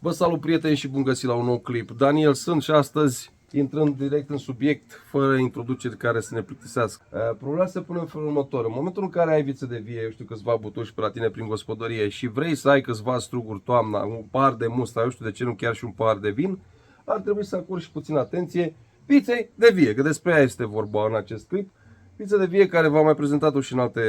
Vă salut, prieteni, și bun găsit la un nou clip. Daniel sunt și astăzi, intrând direct în subiect, fără introduceri care să ne plictisească. Problema se pune în felul următor. În momentul în care ai viță de vie, eu știu, câțiva butuși pe la tine prin gospodărie și vrei să ai câțiva struguri toamna, un par de musta, eu știu de ce nu chiar și un par de vin, ar trebui să acorzi puțin atenție viței de vie, că despre ea este vorba în acest clip. Viță de vie care v-am mai prezentat-o și în alte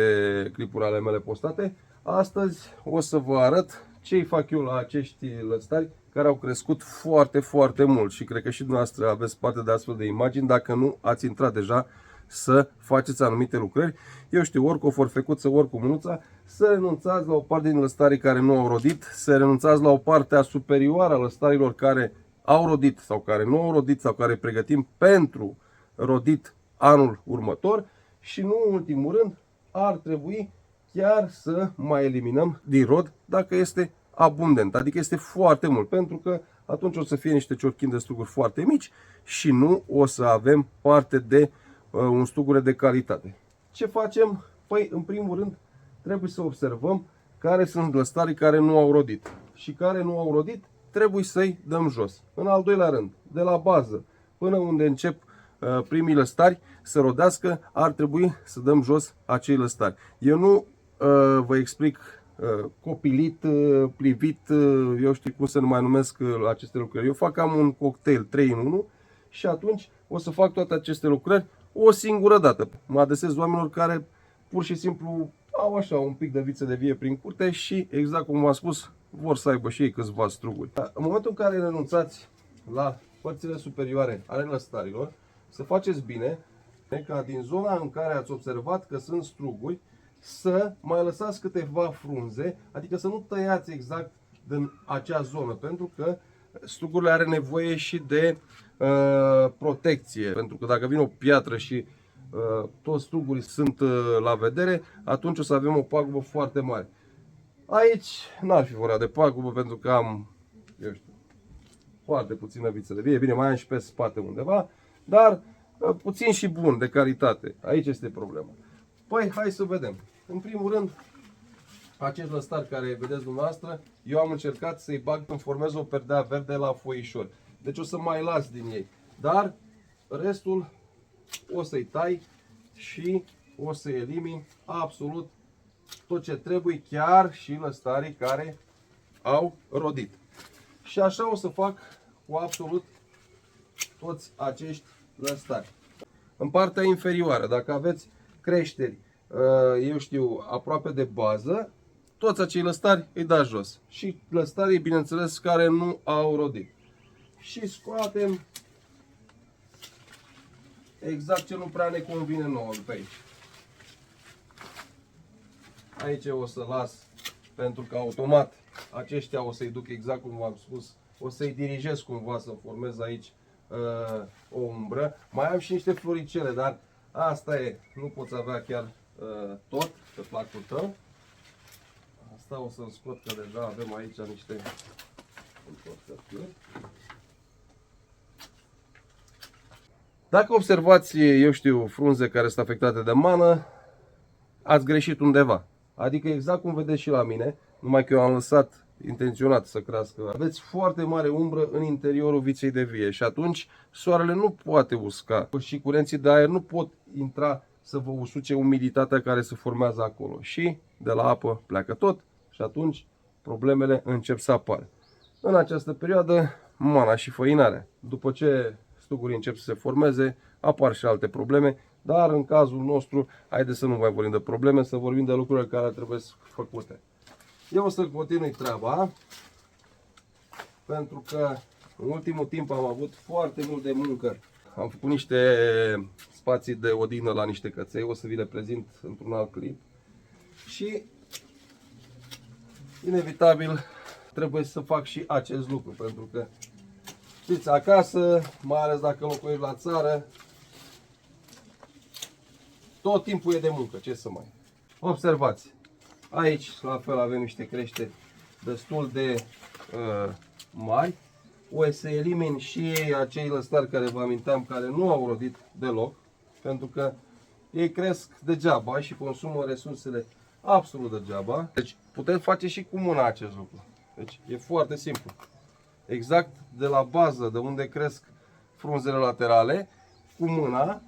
clipuri ale mele postate. Astăzi o să vă arăt ce îi fac eu la acești lăstari care au crescut foarte mult și cred că și dumneavoastră aveți parte de astfel de imagini. Dacă nu ați intrat deja să faceți anumite lucrări, eu știu, ori cu o forfecuță, ori cu mânuța, să renunțați la o parte din lăstarii care nu au rodit, să renunțați la o parte superioară a lăstarilor care au rodit sau care nu au rodit sau care pregătim pentru rodit anul următor și nu în ultimul rând ar trebui chiar să mai eliminăm din rod dacă este abundent, adică este foarte mult, pentru că atunci o să fie niște ciorchini de struguri foarte mici și nu o să avem parte de un strugure de calitate. Ce facem? Păi, în primul rând, trebuie să observăm care sunt lăstarii care nu au rodit și care nu au rodit trebuie să-i dăm jos. În al doilea rând, de la bază până unde încep primii lăstari să rodească, ar trebui să dăm jos acei lăstari. Eu nu vă explic copilit, plivit, eu știu cum să nu mai numesc aceste lucrări. Eu fac cam un cocktail 3 în 1 și atunci o să fac toate aceste lucrări o singură dată. Mă adresez oamenilor care pur și simplu au așa un pic de viță de vie prin curte și, exact cum v-am spus, vor să aibă și ei câțiva struguri. În momentul în care renunțați la părțile superioare ale lăstarilor, să faceți bine ca din zona în care ați observat că sunt struguri să mai lăsați câteva frunze, adică să nu tăiați exact din acea zonă, pentru că strugurile are nevoie și de protecție, pentru că dacă vine o piatră și toți strugurii sunt la vedere, atunci o să avem o pagubă foarte mare. Aici n-ar fi vorba de pagubă, pentru că am, eu știu, foarte puțină viță de vie. Bine, mai am și pe spate undeva, dar puțin și bun, de calitate. Aici este problema. Păi, hai să vedem. În primul rând, acești lăstari care vedeți dumneavoastră, eu am încercat să-i bag în formez o perdea verde la foișor. Deci o să mai las din ei. Dar restul o să-i tai și o să elimin absolut tot ce trebuie, chiar și lăstarii care au rodit. Și așa o să fac cu absolut toți acești lăstari. În partea inferioară, dacă aveți creșteri, eu știu, aproape de bază, toți acei lăstari îi dați jos. Și lăstarii, bineînțeles, care nu au rodit. Și scoatem exact ce nu prea ne convine nouă pe aici. Aici o să las, pentru că automat aceștia o să-i duc exact cum v-am spus, o să-i dirigez cumva să formez aici o umbră. Mai am și niște floricele, dar asta e, nu poți avea chiar tot pe placul tău. Asta o să-l scot, că deja avem aici niște întorcături. Dacă observați, eu știu, frunze care sunt afectate de mană, ați greșit undeva. Adică exact cum vedeți și la mine, numai că eu am lăsat intenționat să crească. Aveți foarte mare umbră în interiorul viței de vie și atunci soarele nu poate usca și curenții de aer nu pot intra să vă usuce umiditatea care se formează acolo. Și de la apă pleacă tot și atunci problemele încep să apară. În această perioadă, mana și făinarea. După ce strugurii încep să se formeze, apar și alte probleme, dar în cazul nostru, haideți să nu mai vorbim de probleme, să vorbim de lucruri care trebuie făcute. Eu o să continui treaba, pentru că în ultimul timp am avut foarte mult de muncă. Am făcut niște spații de odihnă la niște căței, o să vi le prezint într-un alt clip. Și inevitabil trebuie să fac și acest lucru, pentru că știți, acasă, mai ales dacă locuiești la țară, tot timpul e de muncă, ce să mai. Observați, aici la fel avem niște creșteri destul de mari. O să elimin și acei lăstari care vă aminteam care nu au rodit deloc, pentru că ei cresc degeaba și consumă resursele absolut degeaba. Deci puteți face și cu mâna acest lucru. Deci e foarte simplu. exact de la bază, de unde cresc frunzele laterale, cu mâna,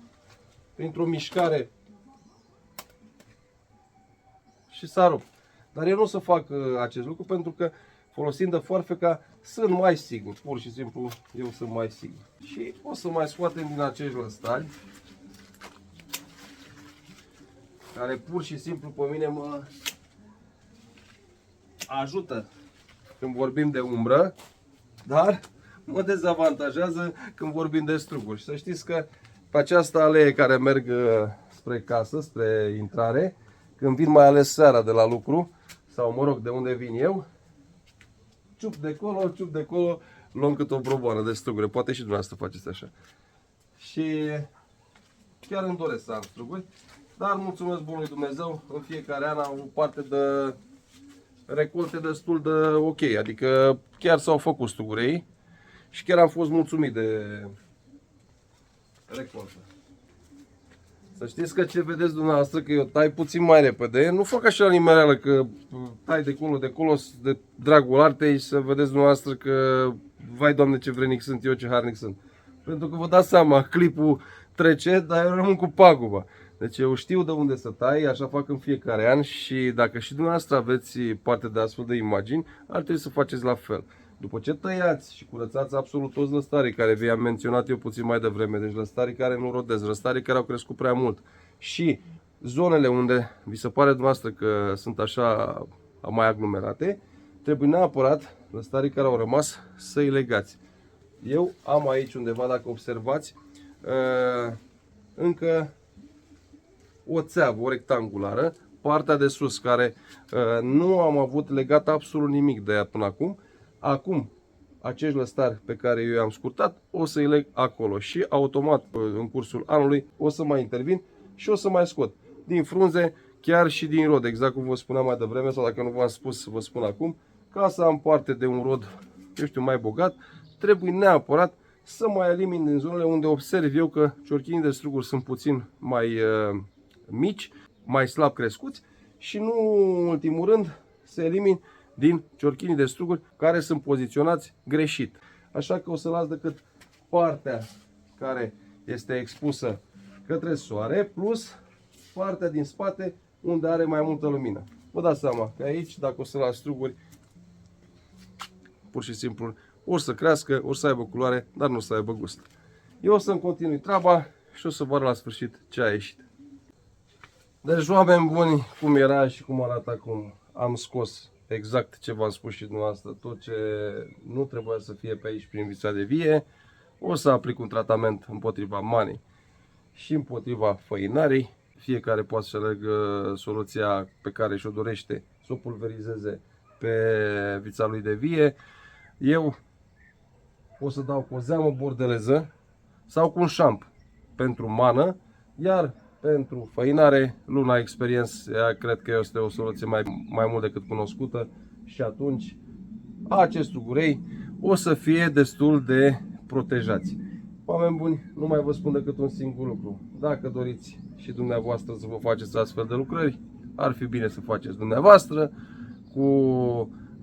printr-o mișcare și s-a rupt. Dar eu nu o să fac acest lucru pentru că folosind de foarfeca sunt mai sigur. Pur și simplu eu sunt mai sigur. Și o să mai scoatem din acești lăstari care pur și simplu pe mine mă ajută când vorbim de umbră, dar mă dezavantajează când vorbim de struguri. Și să știți că pe această alee care merg spre casă, spre intrare, când vin mai ales seara de la lucru, sau mă rog, de unde vin eu, ciup de colo, luăm câte o broboană de struguri. Poate și dumneavoastră faceți așa. Și chiar îmi doresc să am struguri, dar mulțumesc bunului Dumnezeu, în fiecare an am o parte de recolte destul de ok, adică chiar s-au făcut strugurei și chiar am fost mulțumit de recoltă. Să știți că ce vedeți dumneavoastră, că eu tai puțin mai repede, nu fac așa la nimereală că tai de colo, de dragul artei și să vedeți dumneavoastră că vai Doamne ce vrenic sunt eu, ce harnic sunt. Pentru că vă dați seama, clipul trece, dar eu rămân cu paguba. Deci eu știu de unde să tai, așa fac în fiecare an și dacă și dumneavoastră aveți parte de astfel de imagini, ar trebui să faceți la fel. După ce tăiați și curățați absolut toți lăstarii care vi-am menționat eu puțin mai devreme, deci lăstarii care nu rodesc, lăstarii care au crescut prea mult și zonele unde vi se pare dumneavoastră că sunt așa mai aglomerate, trebuie neapărat lăstarii care au rămas să-i legați. Eu am aici undeva, dacă observați, încă o țeavă, o rectangulară, partea de sus care nu am avut legat absolut nimic de ea până acum. Acum, acești lăstari pe care eu i-am scurtat, o să-i leg acolo și automat în cursul anului o să mai intervin și o să mai scot din frunze, chiar și din rod, exact cum vă spuneam mai devreme sau dacă nu v-am spus, vă spun acum, ca să am parte de un rod, eu știu, mai bogat, trebuie neapărat să mai elimin din zonele unde observ eu că ciorchinii de struguri sunt puțin mai mici, mai slab crescuți și nu în ultimul rând să elimin din ciorchinii de struguri care sunt poziționați greșit. Așa că o să las decât partea care este expusă către soare plus partea din spate unde are mai multă lumină. Vă dați seama că aici, dacă o să las struguri, pur și simplu ori să crească, ori să aibă culoare, dar nu să aibă gust. Eu o să-mi continui treaba și o să vă arăt la sfârșit ce a ieșit. Deci, oameni buni, cum era și cum arată acum, am scos exact ce v-am spus și dumneavoastră, tot ce nu trebuia să fie pe aici prin vița de vie. O să aplic un tratament împotriva manei și împotriva făinarii. Fiecare poate să alegă soluția pe care și-o dorește, să o pulverizeze pe vița lui de vie. Eu o să dau cu o zeamă bordeleză sau cu un șamp pentru mană, iar pentru făinare, Luna Experience, cred că este o soluție mai mult decât cunoscută și atunci acești strugurei o să fie destul de protejați. Oameni buni, nu mai vă spun decât un singur lucru. Dacă doriți și dumneavoastră să vă faceți astfel de lucrări, ar fi bine să faceți dumneavoastră cu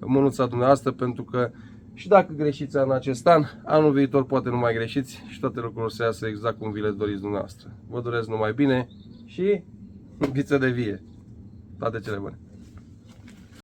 mânuța dumneavoastră, pentru că și dacă greșiți în acest an, anul viitor poate nu mai greșiți și toate lucrurile să iasă exact cum vi le doriți dumneavoastră. Vă doresc numai bine și viță de vie. Toate cele bune!